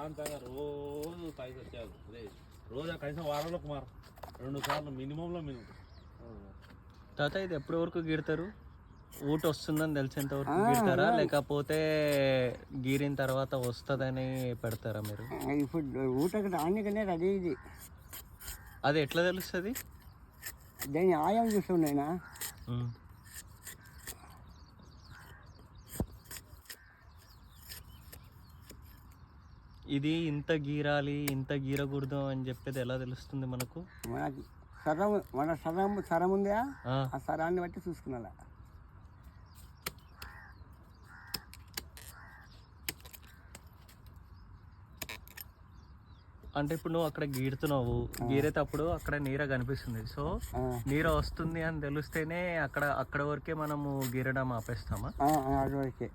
ప్రశాంతంగా రోజు తాగి వచ్చారు. అదే రోజు కనీసం వారంలో కుమార్ 2 సార్లు మినిమంలో మినిమం. తాత ఇది ఎప్పటి వరకు గీడతారు? ఊట వస్తుందని తెలిసేంత వరకు గీడతారా, లేకపోతే గీరిన తర్వాత వస్తుందని పెడతారా మీరు? ఇప్పుడు ఊటకి రానికనే రెడీ ఇది. అది ఎట్లా తెలుస్తుంది? దాన్ని ఆయం చూస్తున్నాయినా. ఇది ఇంత గీరాలి ఇంత గీరకూడదు అని చెప్పేది ఎలా తెలుస్తుంది మనకు? మనకి సరం ఉందా, ఆ సరాన్ని బట్టి చూసుకున్నా. అంటే ఇప్పుడు నువ్వు అక్కడ గీడుతున్నావు, గీరేటప్పుడు అక్కడ నీర కనిపిస్తుంది. సో నీర వస్తుంది అని తెలిస్తేనే అక్కడ వరకే మనము గీరడం ఆపేస్తామా? అది వరకే.